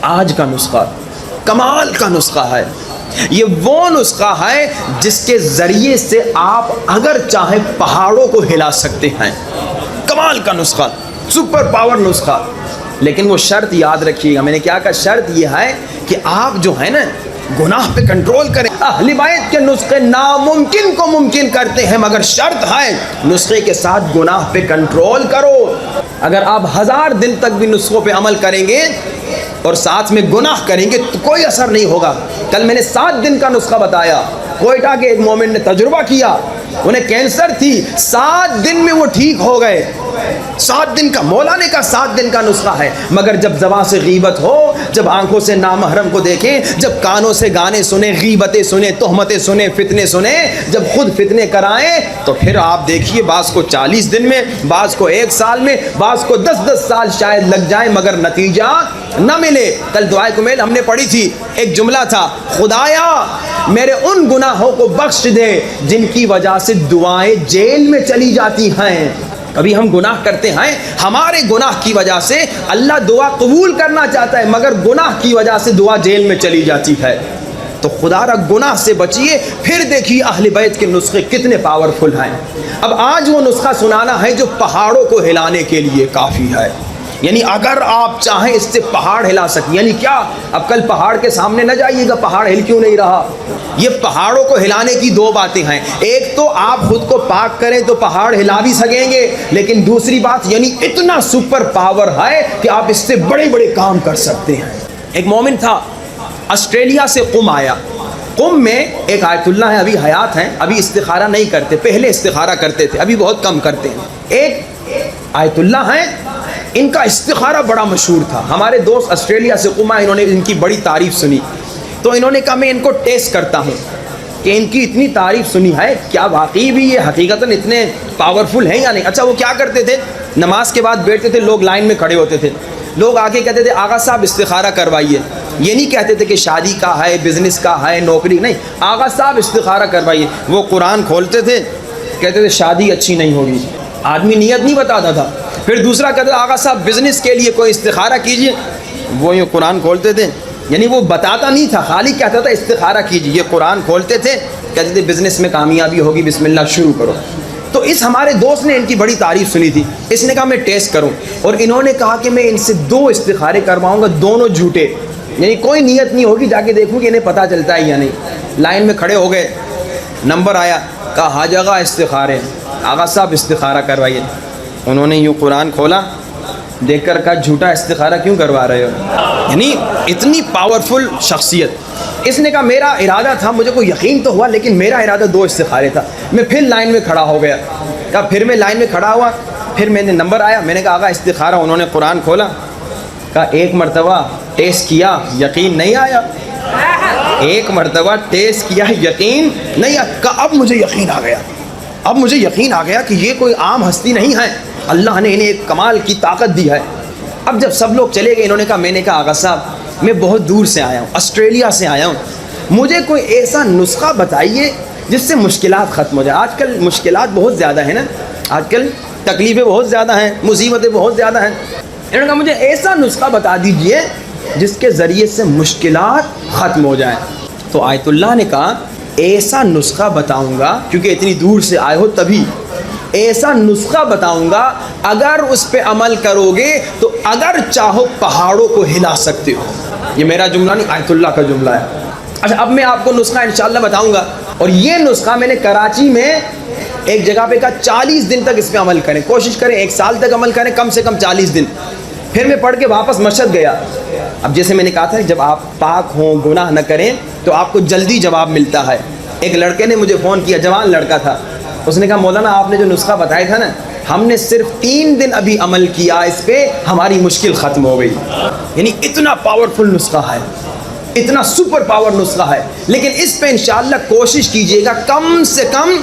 آج کا نسخہ کمال کا نسخہ ہے. یہ وہ نسخہ ہے جس کے ذریعے سے آپ اگر چاہیں پہاڑوں کو ہلا سکتے ہیں. کمال کا نسخہ, سپر پاور نسخہ. لیکن وہ شرط یاد رکھیے گا, میں نے کیا کہا, شرط یہ ہے کہ آپ جو ہے نا گناہ پہ کنٹرول کریں. اہل بیت کے نسخے ناممکن کو ممکن کرتے ہیں, مگر شرط ہے نسخے کے ساتھ گناہ پہ کنٹرول کرو. اگر آپ 1000 دن تک بھی نسخوں پہ عمل کریں گے اور ساتھ میں گناہ کریں گے تو کوئی اثر نہیں ہوگا. کل میں نے 7 دن کا نسخہ بتایا. کوئٹہ کے ایک مومن نے تجربہ کیا, انہیں کینسر تھی, 7 دن میں وہ ٹھیک ہو گئے. 7 دن کا, مولا نے کہا 7 دن کا نسخہ ہے. مگر جب زبان سے غیبت ہو, جب آنکھوں سے نامحرم کو دیکھیں, جب کانوں سے گانے سنیں, غیبتیں سنیں, تہمتیں سنیں, فتنے سنیں, جب خود فتنے کرائیں, تو پھر آپ دیکھیے بعض کو 40 دن میں, بعض کو 1 سال میں, بعض کو 10 سال شاید لگ جائیں مگر نتیجہ نہ ملے. کل دعائے کمیل ہم نے پڑھی تھی, ایک جملہ تھا, خدایا میرے ان گناہوں کو بخش دے جن کی وجہ سے دعائیں جیل میں چلی جاتی ہیں. کبھی ہم گناہ کرتے ہیں, ہمارے گناہ کی وجہ سے اللہ دعا قبول کرنا چاہتا ہے, مگر گناہ کی وجہ سے دعا جیل میں چلی جاتی ہے. تو خدا را گناہ سے بچیے. پھر دیکھیے اہل بیت کے نسخے کتنے پاورفل ہیں. اب آج وہ نسخہ سنانا ہے جو پہاڑوں کو ہلانے کے لیے کافی ہے. یعنی اگر آپ چاہیں اس سے پہاڑ ہلا سکیں, یعنی کیا, اب کل پہاڑ کے سامنے نہ جائیے گا پہاڑ ہل کیوں نہیں رہا. یہ پہاڑوں کو ہلانے کی 2 باتیں ہیں. ایک تو آپ خود کو پاک کریں تو پہاڑ ہلا بھی سکیں گے, لیکن دوسری بات یعنی اتنا سپر پاور ہے کہ آپ اس سے بڑے بڑے کام کر سکتے ہیں. ایک مومن تھا, آسٹریلیا سے قم آیا. قم میں ایک آیت اللہ ہے, ابھی حیات ہیں, ابھی استخارہ نہیں کرتے, پہلے استخارہ کرتے تھے, ابھی بہت کم کرتے ہیں. ایک آیت اللہ ہیں, ان کا استخارہ بڑا مشہور تھا. ہمارے دوست آسٹریلیا سے قم آئے, انہوں نے ان کی بڑی تعریف سنی, تو انہوں نے کہا میں ان کو ٹیسٹ کرتا ہوں کہ ان کی اتنی تعریف سنی ہے, کیا واقعی بھی یہ حقیقتاً اتنے پاورفل ہیں یا نہیں. اچھا وہ کیا کرتے تھے, نماز کے بعد بیٹھتے تھے, لوگ لائن میں کھڑے ہوتے تھے, لوگ آ کے کہتے تھے آغا صاحب استخارہ کروائیے. یہ نہیں کہتے تھے کہ شادی کا ہے, بزنس کا ہے, نوکری, نہیں, آغا صاحب استخارہ کروائیے. وہ قرآن کھولتے تھے, کہتے تھے شادی اچھی نہیں ہوگی. آدمی نیت نہیں بتاتا تھا. پھر دوسرا کہتے تھے آغا صاحب بزنس کے لیے کوئی استخارہ کیجیے. وہ یہ قرآن کھولتے تھے, یعنی وہ بتاتا نہیں تھا, خالی کہتا تھا استخارہ کیجیے. یہ قرآن کھولتے تھے, کہتے تھے بزنس میں کامیابی ہوگی, بسم اللہ شروع کرو. تو اس ہمارے دوست نے ان کی بڑی تعریف سنی تھی, اس نے کہا میں ٹیسٹ کروں, اور انہوں نے کہا کہ میں ان سے 2 استخارے کرواؤں گا, دونوں جھوٹے, یعنی کوئی نیت نہیں ہوگی, جا کے دیکھوں کہ انہیں پتہ چلتا ہے یا نہیں. لائن میں کھڑے ہو گئے, نمبر آیا, کہا ہا جگہ استخارے, آغا صاحب استخارہ کروائیے. انہوں نے یوں قرآن کھولا, دیکھ کر کہا جھوٹا استخارہ کیوں کروا رہے ہو. یعنی اتنی پاورفل شخصیت. اس نے کہا میرا ارادہ تھا, مجھے کوئی یقین تو ہوا, لیکن میرا ارادہ 2 استخارے تھا. میں پھر لائن میں کھڑا ہو گیا. کہا پھر میں لائن میں کھڑا ہوا, پھر میں نے نمبر آیا, میں نے کہا آغا استخارہ. انہوں نے قرآن کھولا, کہا 1 مرتبہ ٹیسٹ کیا, یقین نہیں آیا. 1 مرتبہ ٹیسٹ کیا, یقین نہیں آیا. کہا اب مجھے یقین آ گیا, اب مجھے یقین آ گیا کہ یہ کوئی عام ہستی نہیں ہے, اللہ نے انہیں ایک کمال کی طاقت دی ہے. اب جب سب لوگ چلے گئے, انہوں نے کہا, میں نے کہا آغا صاحب میں بہت دور سے آیا ہوں, آسٹریلیا سے آیا ہوں, مجھے کوئی ایسا نسخہ بتائیے جس سے مشکلات ختم ہو جائے. آج کل مشکلات بہت زیادہ ہیں نا, آج کل تکلیفیں بہت زیادہ ہیں, مصیبتیں بہت زیادہ ہیں. انہوں نے کہا مجھے ایسا نسخہ بتا دیجئے جس کے ذریعے سے مشکلات ختم ہو جائیں. تو آیت اللہ نے کہا ایسا نسخہ بتاؤں گا, کیونکہ اتنی دور سے آئے ہو تبھی, ایسا نسخہ بتاؤں گا اگر اس پہ عمل کرو گے تو اگر چاہو پہاڑوں کو ہلا سکتے ہو. یہ میرا جملہ نہیں, آیت اللہ کا جملہ ہے. اچھا اب میں آپ کو نسخہ انشاءاللہ بتاؤں گا, اور یہ نسخہ میں نے کراچی میں ایک جگہ پہ کہا 40 دن تک اس پہ عمل کریں, کوشش کریں 1 سال تک عمل کریں, کم سے کم 40 دن. پھر میں پڑھ کے واپس مشہد گیا. اب جیسے میں نے کہا تھا جب آپ پاک ہوں, گناہ نہ کریں, تو آپ کو جلدی جواب ملتا ہے. ایک لڑکے نے مجھے فون کیا, جوان لڑکا تھا, اس نے کہا مولانا آپ نے جو نسخہ بتایا تھا نا, ہم نے صرف 3 دن ابھی عمل کیا اس پہ, ہماری مشکل ختم ہو گئی. یعنی اتنا پاورفل نسخہ ہے, اتنا سپر پاور نسخہ ہے. لیکن اس پہ انشاءاللہ کوشش کیجئے گا کم سے کم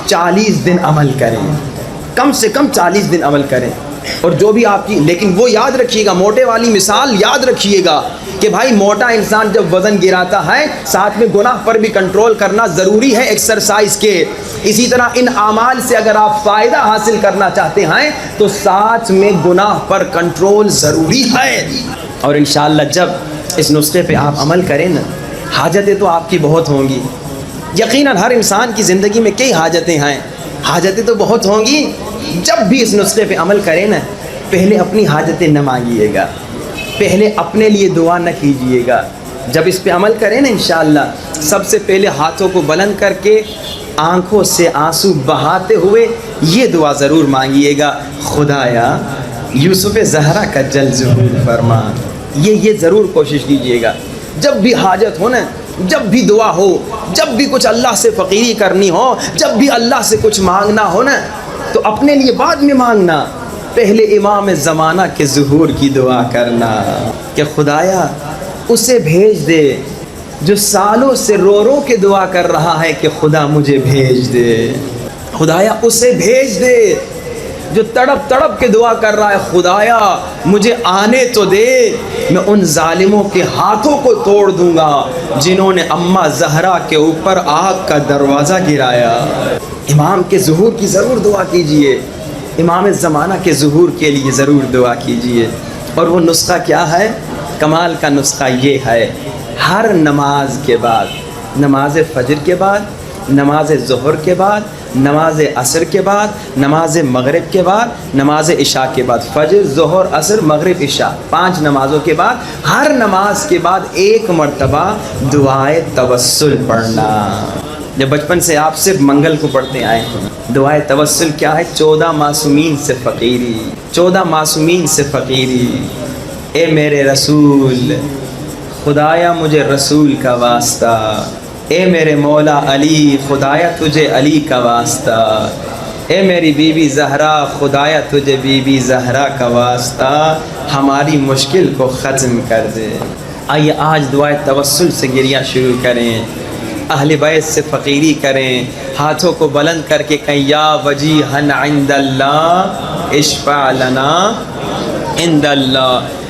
40 دن عمل کریں, کم سے کم 40 دن عمل کریں. اور جو بھی آپ کی, لیکن وہ یاد رکھیے گا, موٹے والی مثال یاد رکھیے گا کہ بھائی موٹا انسان جب وزن گراتا ہے ساتھ میں گناہ پر بھی کنٹرول کرنا ضروری ہے ایکسرسائز کے. اسی طرح ان اعمال سے اگر آپ فائدہ حاصل کرنا چاہتے ہیں تو ساتھ میں گناہ پر کنٹرول ضروری ہے. اور انشاءاللہ جب اس نسخے پہ آپ عمل کریں نا، حاجتیں تو آپ کی بہت ہوں گی، یقیناً ہر انسان کی زندگی میں کئی حاجتیں ہیں، حاجتیں تو بہت ہوں گی. جب بھی اس نسخے پہ عمل کریں نا، پہلے اپنی حاجتیں نہ مانگیے گا، پہلے اپنے لیے دعا نہ کیجیے گا. جب اس پہ عمل کریں نا انشاءاللہ، سب سے پہلے ہاتھوں کو بلند کر کے آنکھوں سے آنسو بہاتے ہوئے یہ دعا ضرور مانگیے گا، خدایا یوسف زہرا کا جل ظہور فرما. یہ ضرور کوشش کیجیے گا. جب بھی حاجت ہو نا، جب بھی دعا ہو، جب بھی کچھ اللہ سے فقیری کرنی ہو، جب بھی اللہ سے کچھ مانگنا ہو نا، تو اپنے لیے بعد میں مانگنا، پہلے امام زمانہ کے ظہور کی دعا کرنا کہ خدایا اسے بھیج دے جو سالوں سے رو رو کے دعا کر رہا ہے کہ خدا مجھے بھیج دے. خدایا اسے بھیج دے جو تڑپ تڑپ کے دعا کر رہا ہے، خدایا مجھے آنے تو دے، میں ان ظالموں کے ہاتھوں کو توڑ دوں گا جنہوں نے اماں زہرا کے اوپر آگ کا دروازہ گرایا. امام کے ظہور کی ضرور دعا کیجئے، امام زمانہ کے ظہور کے لیے ضرور دعا کیجئے. اور وہ نسخہ کیا ہے؟ کمال کا نسخہ یہ ہے، ہر نماز کے بعد، نماز فجر کے بعد، نماز ظہر کے بعد، نماز عصر کے بعد، نماز مغرب کے بعد، نماز عشاء کے بعد، فجر ظہر عصر مغرب عشاء 5 نمازوں کے بعد، ہر نماز کے بعد 1 مرتبہ دعائے توسل پڑھنا. جب بچپن سے آپ صرف منگل کو پڑھتے آئے ہیں. دعائے توسل کیا ہے؟ 14 معصومین سے فقیری، 14 معصومین سے فقیری. اے میرے رسول، خدایا مجھے رسول کا واسطہ. اے میرے مولا علی، خدایا تجھے علی کا واسطہ. اے میری بی بی زہرا، خدایا تجھے بی بی زہرا کا واسطہ، ہماری مشکل کو ختم کر دے. آئیے آج دعائے توسل سے گریہ شروع کریں، اہل بیت سے فقیری کریں، ہاتھوں کو بلند کر کے کہیں یا وجیہن عند اللہ اشفع لنا عند اللہ.